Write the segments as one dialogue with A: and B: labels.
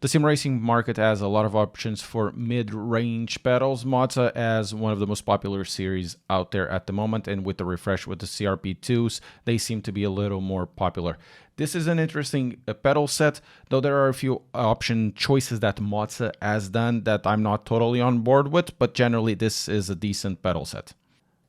A: The sim racing market has a lot of options for mid-range pedals. Moza has one of the most popular series out there at the moment, and with the refresh with the CRP2s, they seem to be a little more popular. This is an interesting pedal set, though there are a few option choices that Moza has done that I'm not totally on board with, but generally this is a decent pedal set.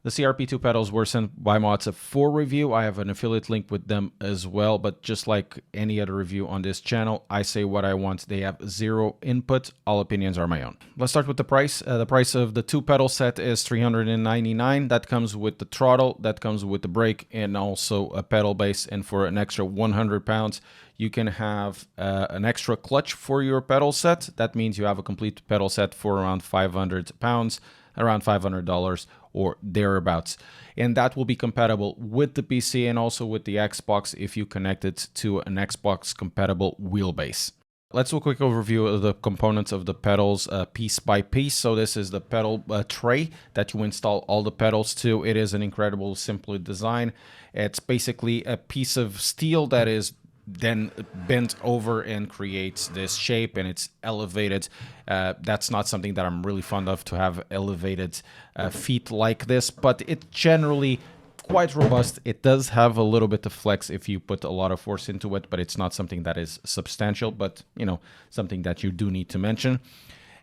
A: The CRP2 pedals were sent by Moza for review. I have an affiliate link with them as well, but just like any other review on this channel, I say what I want. They have zero input. All opinions are my own. Let's start with the price. The price of the 2 pedal set is $399. That comes with the throttle, that comes with the brake, and also a pedal base. And for an extra 100 pounds, you can have an extra clutch for your pedal set. That means you have a complete pedal set for around 500 pounds, around $500 or thereabouts. And that will be compatible with the PC and also with the Xbox if you connect it to an Xbox compatible wheelbase. Let's do a quick overview of the components of the pedals piece by piece. So this is the pedal tray that you install all the pedals to. It is an incredible, simple design. It's basically a piece of steel that is then bent over and creates this shape, and it's elevated. That's not something that I'm really fond of, to have elevated feet like this, but it's generally quite robust. It does have a little bit of flex if you put a lot of force into it, but it's not something that is substantial, but you know, something that you do need to mention.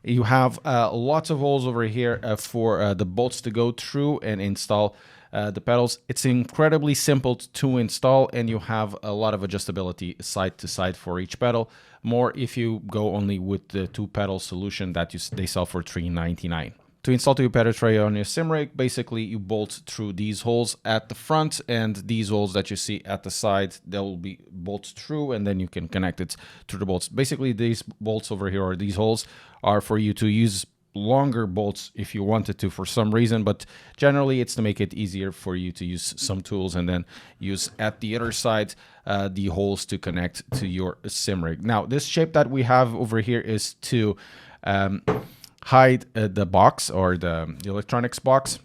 A: You have lots of holes over here for the bolts to go through and install the pedals. It's incredibly simple to install, and you have a lot of adjustability side to side for each pedal. More if you go only with the 2 pedal solution that they sell for $399. To install the pedal tray on your sim rig, basically you bolt through these holes at the front, and these holes that you see at the side, they'll be bolted through, and then you can connect it to the bolts. Basically these bolts over here, or these holes, are for you to use longer bolts if you wanted to for some reason, but generally it's to make it easier for you to use some tools and then use at the other side the holes to connect to your sim rig. Now this shape that we have over here is to hide the box, or the electronics box.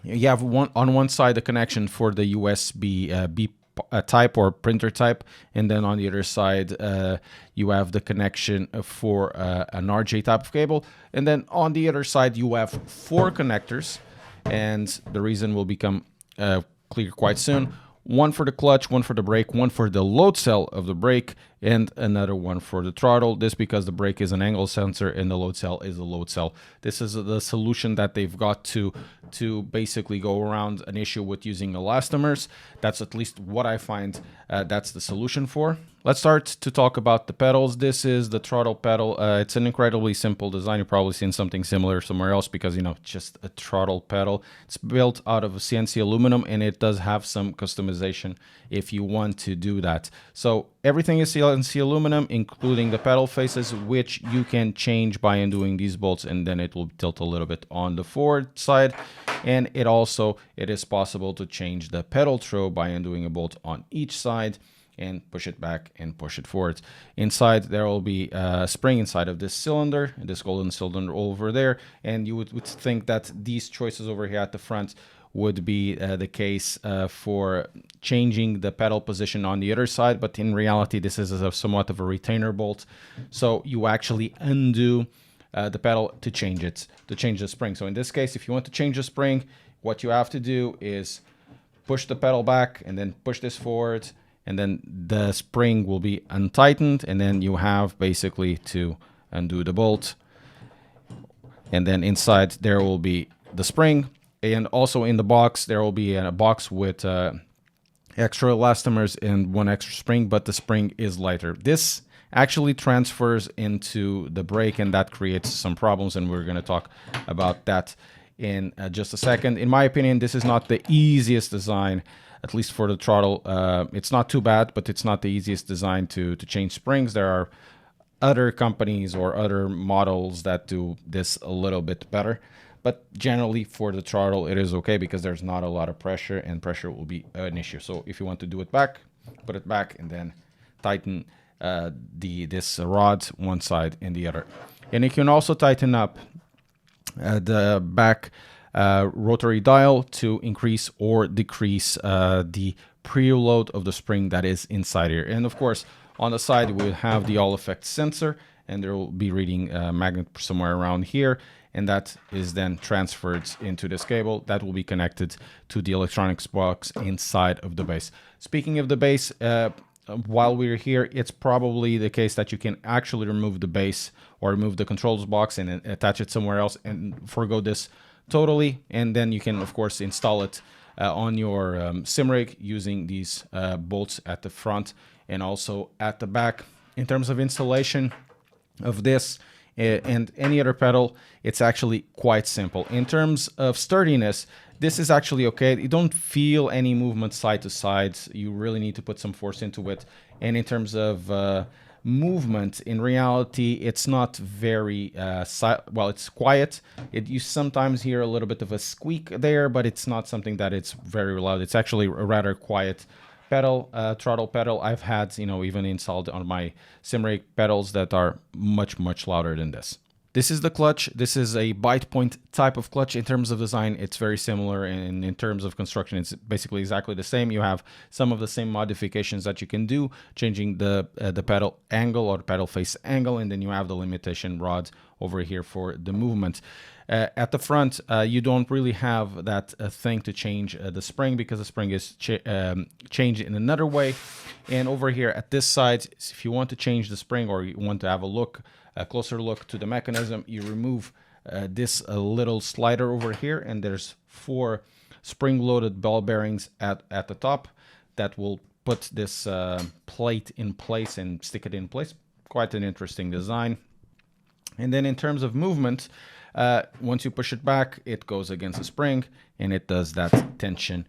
A: You have on one side the connection for the USB B type or printer type, and then on the other side you have the connection for an RJ type of cable, and then on the other side you have 4 connectors, and the reason will become clear quite soon. One for the clutch, one for the brake, one for the load cell of the brake, and another one for the throttle. This because the brake is an angle sensor and the load cell is a load cell. This is the solution that they've got to basically go around an issue with using elastomers. That's at least what I find that's the solution for. Let's start to talk about the pedals. This is the throttle pedal. It's an incredibly simple design. You've probably seen something similar somewhere else because, you know, just a throttle pedal. It's built out of CNC aluminum, and it does have some customization if you want to do that. So everything is CNC aluminum, including the pedal faces, which you can change by undoing these bolts, and then it will tilt a little bit on the forward side. And it is possible to change the pedal throw by undoing a bolt on each side and push it back and push it forward. Inside there will be a spring inside of this cylinder, this golden cylinder over there, and you would think that these choices over here at the front would be the case for changing the pedal position on the other side, but in reality this is somewhat of a retainer bolt, so you actually undo the pedal to change it, to change the spring. So in this case, if you want to change the spring, what you have to do is push the pedal back and then push this forward, and then the spring will be untightened, and then you have basically to undo the bolt, and then inside there will be the spring. And also in the box there will be a box with extra elastomers and 1 extra spring, but the spring is lighter. This actually transfers into the brake, and that creates some problems, and we're going to talk about that in just a second. In my opinion, this is not the easiest design, at least for the throttle. It's not too bad, but it's not the easiest design to change springs. There are other companies or other models that do this a little bit better, but generally for the throttle it is okay because there's not a lot of pressure, and pressure will be an issue. So if you want to do it back, put it back and then tighten this rod one side and the other. And you can also tighten up the back rotary dial to increase or decrease the preload of the spring that is inside here. And of course on the side we have the all effect sensor, and there will be reading magnet somewhere around here, and that is then transferred into this cable that will be connected to the electronics box inside of the base. Speaking of the base, while we're here, it's probably the case that you can actually remove the base or remove the controls box and attach it somewhere else and forgo this totally, and then you can of course install it on your sim rig using these bolts at the front and also at the back. In terms of installation of this and any other pedal, it's actually quite simple. In terms of sturdiness, this is actually okay. You don't feel any movement side to side. You really need to put some force into it. And in terms of movement, in reality, it's not very well, it's quiet. You sometimes hear a little bit of a squeak there, but it's not something that it's very loud. It's actually a rather quiet pedal, throttle pedal. I've had, even installed on my sim rig pedals that are much louder than this. This is the clutch. This is a bite point type of clutch. In terms of design, it's very similar, and in terms of construction, it's basically exactly the same. You have some of the same modifications that you can do, changing the pedal angle or pedal face angle, and then you have the limitation rods over here for the movement. At the front, you don't really have that thing to change the spring, because the spring is changed in another way. And over here at this side, if you want to change the spring or you want to have a closer look to the mechanism, you remove this little slider over here, and there's 4 spring-loaded ball bearings at the top that will put this plate in place and stick it in place. Quite an interesting design. And then in terms of movement, once you push it back, it goes against the spring and it does that tension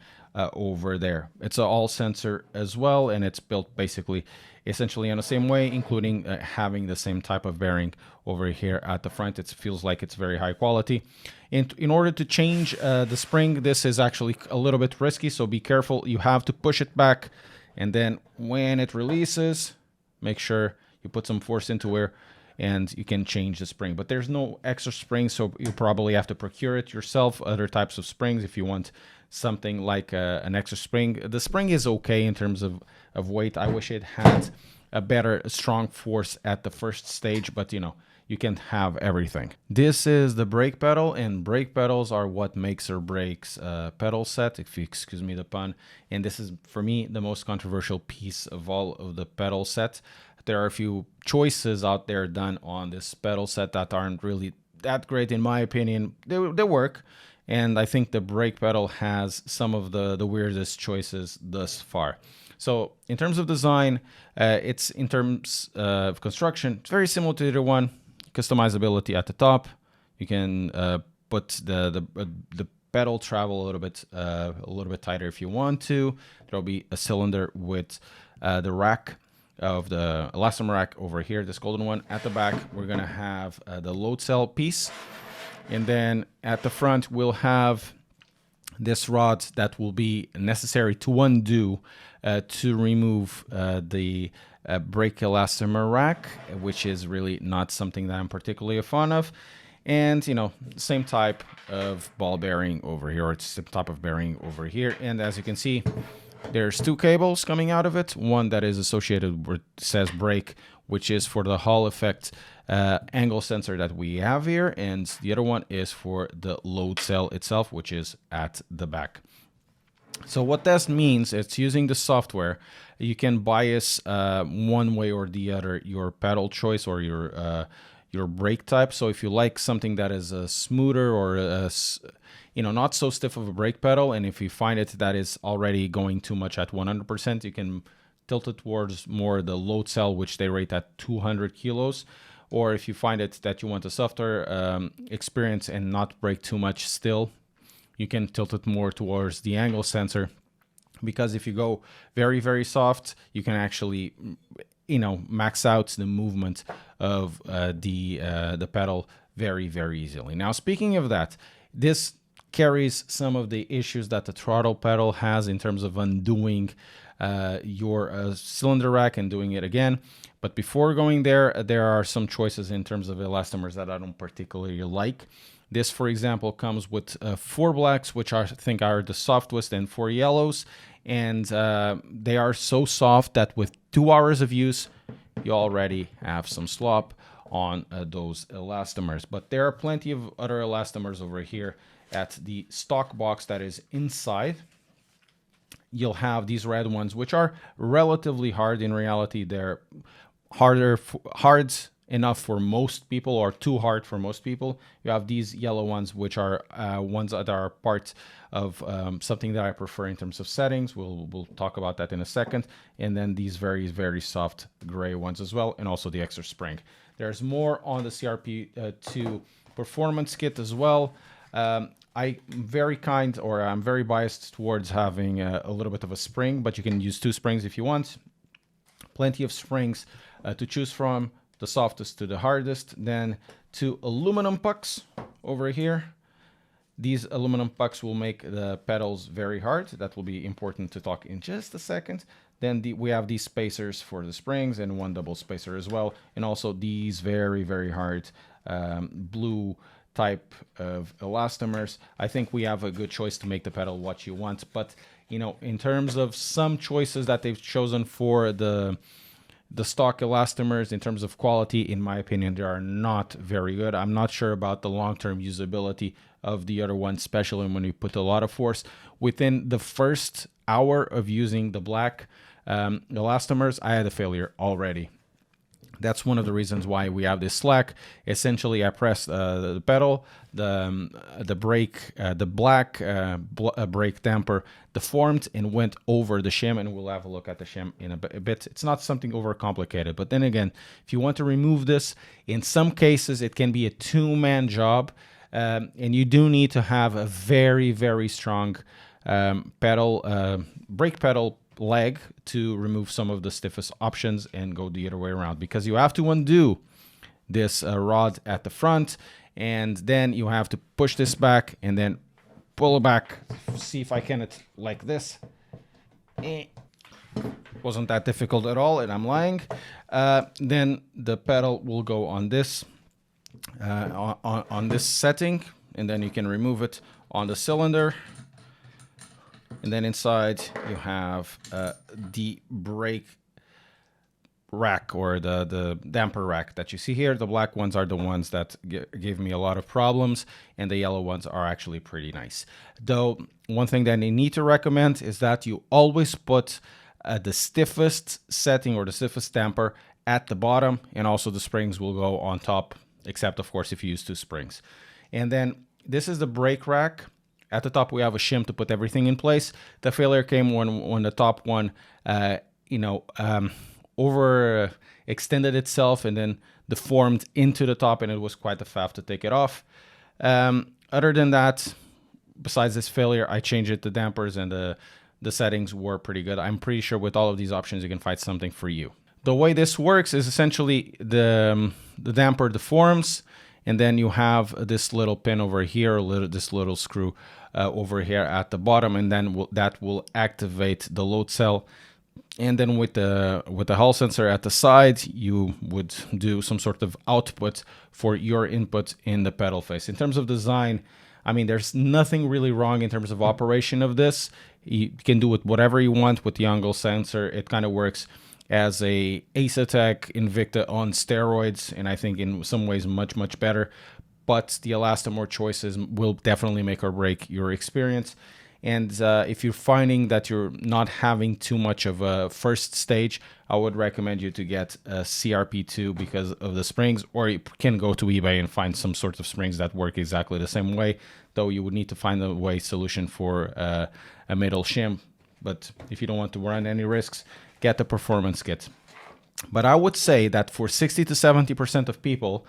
A: over there. It's an all sensor as well, and it's built basically essentially in the same way, including having the same type of bearing over here at the front. It feels like it's very high quality. In order to change the spring, this is actually a little bit risky, so be careful. You have to push it back, and then when it releases, make sure you put some force into it and you can change the spring. But there's no extra spring, so you probably have to procure it yourself. Other types of springs, if you want something like an extra spring. The spring is okay in terms of weight. I wish it had a better strong force at the first stage, but you can have everything. This is the brake pedal, and brake pedals are what makes or breaks a pedal set, if you excuse me the pun. And this is, for me, the most controversial piece of all of the pedal set. There are a few choices out there done on this pedal set that aren't really that great in my opinion. They work, and I think the brake pedal has some of the weirdest choices thus far. So in terms of design, it's in terms of construction, it's very similar to the other one. Customizability at the top. You can put the pedal travel a little bit tighter if you want to. There'll be a cylinder with the rack of the elastomer rack over here, this golden one. At the back, we're gonna have the load cell piece, and then at the front we'll have this rod that will be necessary to undo to remove the brake elastomer rack, which is really not something that I'm particularly a fan of. And same type of ball bearing over here, or it's the type of bearing over here. And as you can see, there's 2 cables coming out of it. One that is associated with, says brake, which is for the Hall effect angle sensor that we have here, and the other one is for the load cell itself, which is at the back. So what that means, it's using the software. You can bias one way or the other your pedal choice or your brake type. So if you like something that is smoother or not so stiff of a brake pedal, and if you find it that is already going too much at 100%, you can tilt it towards more the load cell, which they rate at 200 kilos. Or if you find it that you want a softer experience and not brake too much still, you can tilt it more towards the angle sensor, because if you go very soft, you can actually max out the movement of the pedal very easily. Now, speaking of that, this carries some of the issues that the throttle pedal has in terms of undoing your cylinder rack and doing it again. But before going there, there are some choices in terms of elastomers that I don't particularly like. This, for example, comes with 4 blacks, which I think are the softest, and 4 yellows. And they are so soft that with 2 hours of use, you already have some slop on those elastomers. But there are plenty of other elastomers over here at the stock box that is inside. You'll have these red ones, which are relatively hard. In reality, they're hard enough for most people, or too hard for most people. You have these yellow ones, which are ones that are part of something that I prefer in terms of settings. We'll talk about that in a second. And then these very, very soft gray ones as well, and also the extra spring. There's more on the CRP2 performance kit as well. I'm very biased towards having a little bit of a spring, but you can use 2 springs if you want. Plenty of springs to choose from, the softest to the hardest. Then 2 aluminum pucks over here. These aluminum pucks will make the pedals very hard. That will be important to talk in just a second. Then we have these spacers for the springs and 1 double spacer as well. And also these very, very hard blue type of elastomers. I think we have a good choice to make the pedal what you want. But, you know, in terms of some choices that they've chosen for the stock elastomers, in terms of quality, in my opinion, they are not very good. I'm not sure about the long-term usability of the other ones, especially when you put a lot of force. Within the first hour of using the black elastomers, I had a failure already. That's one of the reasons why we have this slack. Essentially, I pressed the pedal, the brake, the black brake damper deformed and went over the shim, and we'll have a look at the shim in a bit. It's not something overcomplicated, but then again, if you want to remove this, in some cases, it can be a 2-man job, and you do need to have a very, very strong brake pedal leg to remove some of the stiffest options and go the other way around, because you have to undo this rod at the front, and then you have to push this back and then pull it back. See if I can it like this. Wasn't that difficult at all, and I'm lying. Then the pedal will go on this on this setting, and then you can remove it on the cylinder. And then inside you have the brake rack, or the damper rack that you see here. The black ones are the ones that gave me a lot of problems, and the yellow ones are actually pretty nice. Though one thing that I need to recommend is that you always put the stiffest setting, or the stiffest damper, at the bottom, and also the springs will go on top, except of course if you use 2 springs. And then this is the brake rack. At the top, we have a shim to put everything in place. The failure came when the top one, overextended itself and then deformed into the top, and it was quite a faff to take it off. Other than that, besides this failure, I changed the dampers, and the settings were pretty good. I'm pretty sure with all of these options, you can find something for you. The way this works is essentially the damper deforms, and then you have this little pin over here, this little screw over here at the bottom, and then that will activate the load cell. And then with the Hall sensor at the side, you would do some sort of output for your input in the pedal face. In terms of design, I mean, there's nothing really wrong in terms of operation of this. You can do it whatever you want with the angle sensor. It kind of works as a Fanatec Invicta on steroids, and I think in some ways much, much better. But the elastomer choices will definitely make or break your experience. And if you're finding that you're not having too much of a first stage, I would recommend you to get a CRP2 because of the springs, or you can go to eBay and find some sort of springs that work exactly the same way, though you would need to find a way solution for a middle shim. But if you don't want to run any risks, get the performance kit. But I would say that for 60 to 70% of people,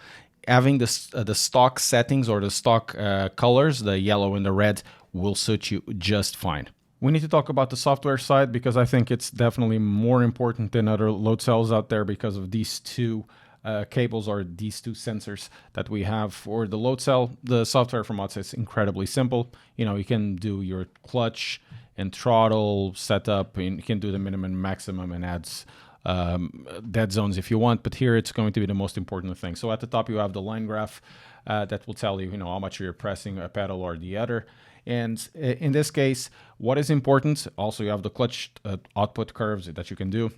A: having the stock settings or the stock colors, the yellow and the red, will suit you just fine. We need to talk about the software side because I think it's definitely more important than other load cells out there because of these 2 cables or these 2 sensors that we have for the load cell. The software from Moza is incredibly simple. You know, you can do your clutch and throttle setup, and you can do the minimum, maximum, and adds dead zones if you want, but here it's going to be the most important thing. So at the top you have the line graph that will tell you, how much you're pressing a pedal or the other. And in this case, what is important, also you have the clutch output curves that you can do.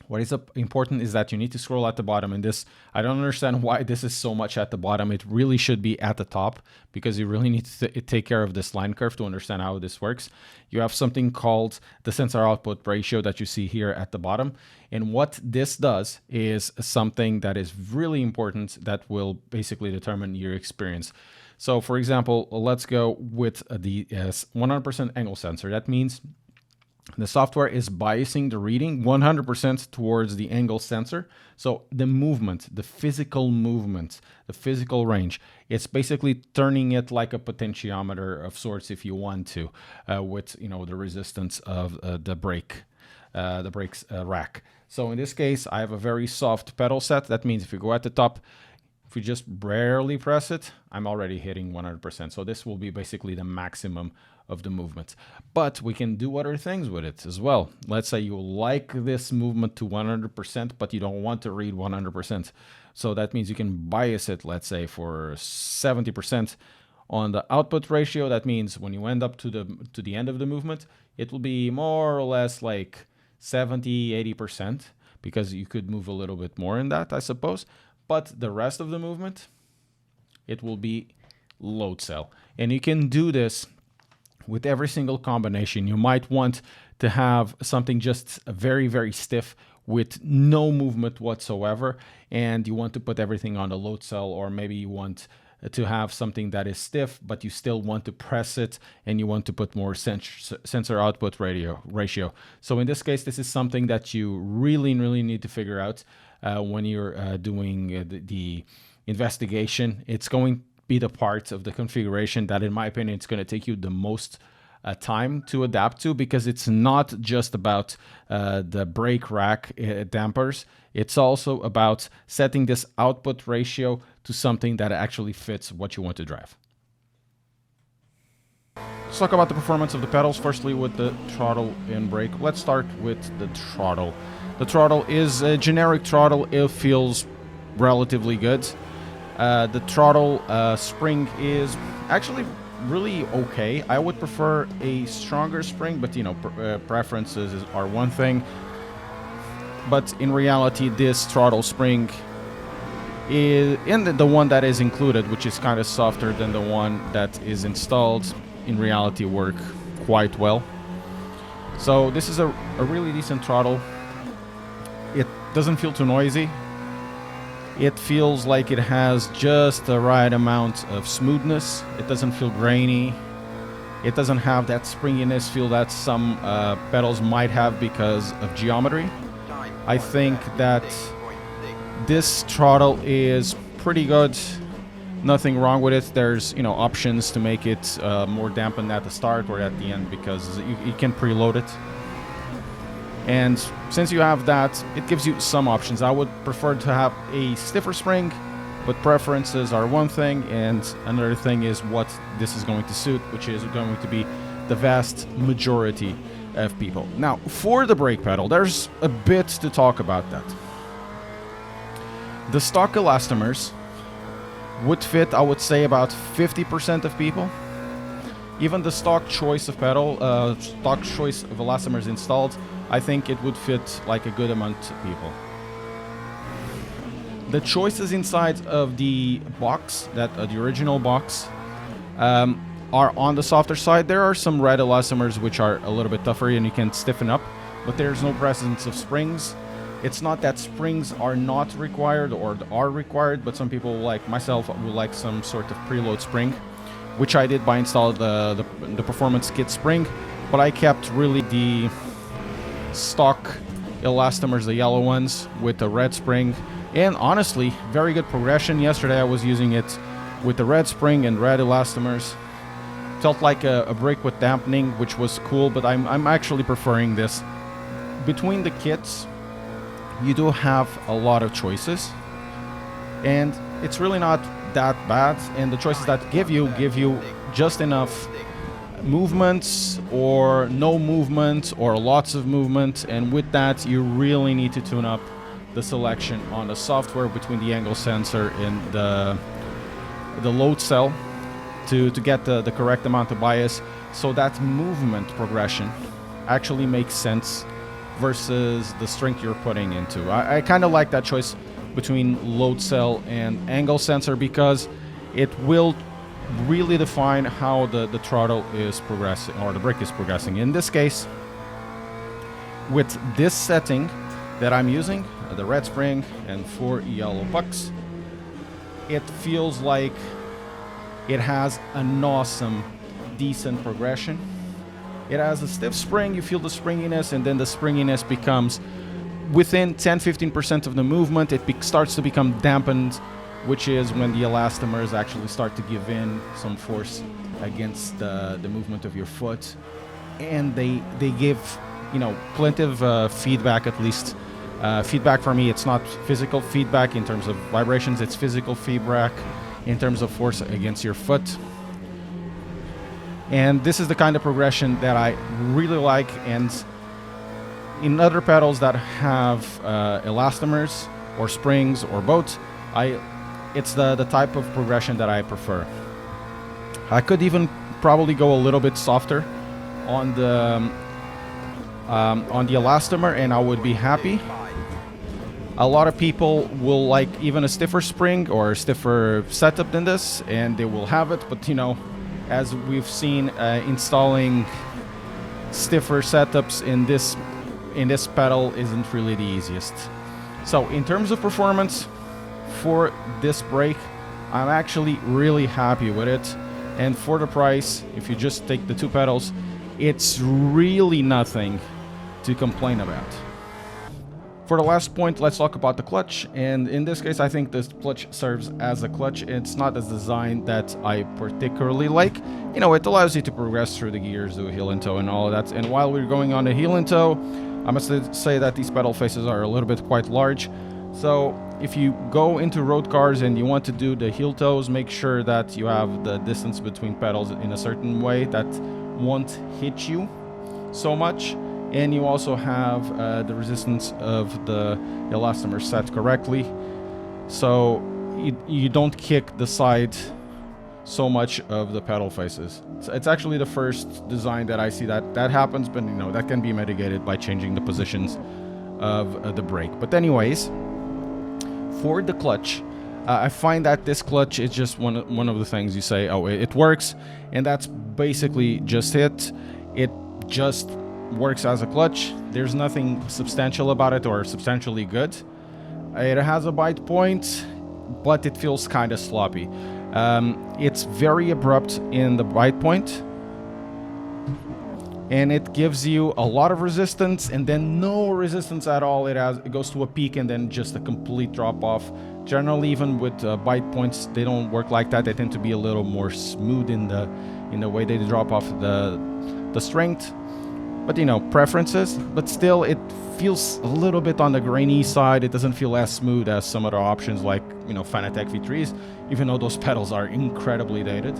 A: What is important is that you need to scroll at the bottom, and this, I don't understand why this is so much at the bottom. It really should be at the top, because you really need to take care of this line curve to understand how this works. You have something called the sensor output ratio that you see here at the bottom. And what this does is something that is really important that will basically determine your experience. So for example, let's go with the 100% angle sensor. That means the software is biasing the reading 100% towards the angle sensor. So the movement, the physical movement, the physical range, it's basically turning it like a potentiometer of sorts, if you want to, with the resistance of the brakes rack. So in this case, I have a very soft pedal set. That means if you go at the top, if you just barely press it, I'm already hitting 100%. So this will be basically the maximum of the movement. But we can do other things with it as well. Let's say you like this movement to 100%, but you don't want to read 100%. So that means you can bias it, let's say, for 70% on the output ratio. That means when you end up to the end of the movement, it will be more or less like 70-80%, because you could move a little bit more in that, I suppose. But the rest of the movement, it will be load cell. And you can do this with every single combination. You might want to have something just very, very stiff with no movement whatsoever, and you want to put everything on the load cell, or maybe you want to have something that is stiff, but you still want to press it, and you want to put more sensor output ratio. So in this case, this is something that you really need to figure out when you're doing the investigation. It's going to be the part of the configuration that, in my opinion, it's going to take you the most time to adapt to, because it's not just about the brake rack dampers. It's also about setting this output ratio to something that actually fits what you want to drive. Let's talk about the performance of the pedals. Firstly, with the throttle and brake. Let's start with the throttle. The throttle is a generic throttle. It feels relatively good. The throttle spring is actually really okay. I would prefer a stronger spring, but preferences are one thing. But in reality, this throttle spring is, and the one that is included, which is kind of softer than the one that is installed, in reality work quite well. So this is a really decent throttle. It doesn't feel too noisy. It feels like it has just the right amount of smoothness. It doesn't feel grainy. It doesn't have that springiness feel that some pedals might have because of geometry. I think that this throttle is pretty good. Nothing wrong with it. There's options to make it more dampened at the start or at the end, because you can preload it. And since you have that, it gives you some options. I would prefer to have a stiffer spring, but preferences are one thing, and another thing is what this is going to suit, which is going to be the vast majority of people. Now, for the brake pedal, there's a bit to talk about that. The stock elastomers would fit, I would say, about 50% of people. Even the stock choice of pedal, stock choice of elastomers installed, I think it would fit like a good amount of people. The choices inside of the box, the original box, are on the softer side. There are some red elastomers which are a little bit tougher and you can stiffen up, but there's no presence of springs. It's not that springs are not required or are required, but some people like myself would like some sort of preload spring, which I did by installing the performance kit spring, but I kept really the stock elastomers, the yellow ones, with the red spring. And honestly, very good progression. Yesterday I was using it with the red spring and red elastomers. Felt like a brake with dampening, which was cool, but I'm actually preferring this. Between the kits, you do have a lot of choices, and it's really not that bad. And the choices that give you just enough movements or no movement or lots of movement, and with that you really need to tune up the selection on the software between the angle sensor and the load cell to get the correct amount of bias, so that movement progression actually makes sense versus the strength you're putting into. I kind of like that choice between load cell and angle sensor because it will really define how the throttle is progressing, or the brake is progressing. In this case, with this setting that I'm using, the red spring and 4 yellow pucks, it feels like it has an awesome, decent progression. It has a stiff spring, you feel the springiness, and then the springiness becomes, within 10-15% of the movement, it starts to become dampened, which is when the elastomers actually start to give in some force against the movement of your foot. And they give, you know, plenty of feedback, at least. Feedback for me, it's not physical feedback in terms of vibrations, it's physical feedback in terms of force against your foot. And this is the kind of progression that I really like. And in other pedals that have elastomers or springs or both, it's the type of progression that I prefer. I could even probably go a little bit softer on the elastomer, and I would be happy. A lot of people will like even a stiffer spring or a stiffer setup than this, and they will have it. But you know, as we've seen, installing stiffer setups in this pedal isn't really the easiest. So in terms of performance for this brake, I'm actually really happy with it. And for the price, if you just take the two pedals, it's really nothing to complain about. For the last point, let's talk about the clutch. And in this case, I think this clutch serves as a clutch. It's not a design that I particularly like. You know, it allows you to progress through the gears, do a heel and toe and all of that. And while we're going on a heel and toe, I must say that these pedal faces are a little bit quite large. So if you go into road cars and you want to do the heel toes, make sure that you have the distance between pedals in a certain way that won't hit you so much. And you also have the resistance of the elastomer set correctly, so you don't kick the side so much of the pedal faces. It's actually the first design that I see that happens, but you know, that can be mitigated by changing the positions of the brake. But anyways, for the clutch, I find that this clutch is just one of the things you say, oh, it works, and that's basically just it. It just works as a clutch. There's nothing substantial about it or substantially good. It has a bite point, but it feels kind of sloppy. It's very abrupt in the bite point, and it gives you a lot of resistance and then no resistance at all. It goes to a peak and then just a complete drop off. Generally, even with bite points, they don't work like that. They tend to be a little more smooth in the way they drop off the strength. But you know, preferences, but still it feels a little bit on the grainy side. It doesn't feel as smooth as some other options like, you know, Fanatec V3s, even though those pedals are incredibly dated.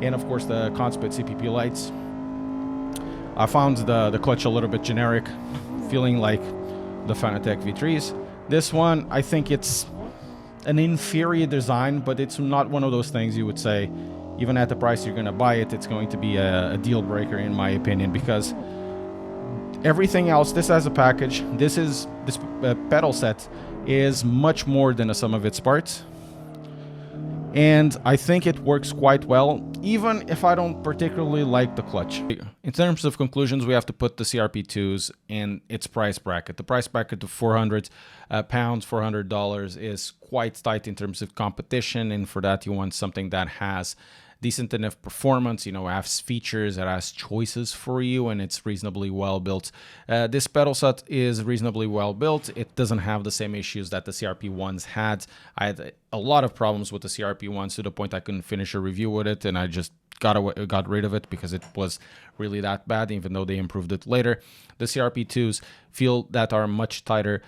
A: And of course the cant CPP lights. I found the clutch a little bit generic, feeling like the Fanatec V3s. This one, I think it's an inferior design, but it's not one of those things you would say, even at the price you're going to buy it, it's going to be a deal breaker in my opinion, because everything else, this as a package, this pedal set is much more than a sum of its parts. And I think it works quite well, even if I don't particularly like the clutch. In terms of conclusions, we have to put the CRP2s in its price bracket. The price bracket of £400, $400 is quite tight in terms of competition, and for that you want something that has decent enough performance, you know, has features, it has choices for you, and it's reasonably well built. This pedal set is reasonably well built. It doesn't have the same issues that the CRP1s had. I had a lot of problems with the CRP1s to the point I couldn't finish a review with it, and I just got rid of it because it was really that bad, even though they improved it later. The CRP2s feel that are a much tighter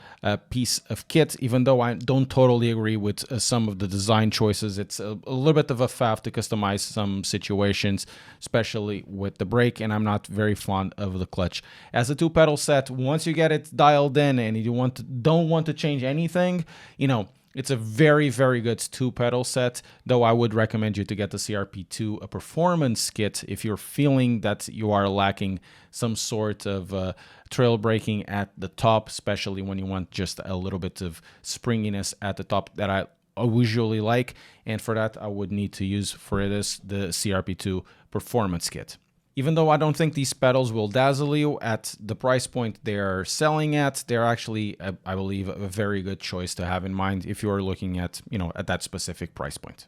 A: piece of kit, even though I don't totally agree with some of the design choices. It's a little bit of a faff to customize some situations, especially with the brake, and I'm not very fond of the clutch. As a two-pedal set, once you get it dialed in and you don't want to change anything, you know, It's a very, very good two-pedal set, though I would recommend you to get the CRP2 a performance kit if you're feeling that you are lacking some sort of trail braking at the top, especially when you want just a little bit of springiness at the top that I usually like. And for that, I would need to use for this the CRP2 performance kit. Even though I don't think these pedals will dazzle you at the price point they're selling at, they're actually, I believe, a very good choice to have in mind if you're looking at, at that specific price point.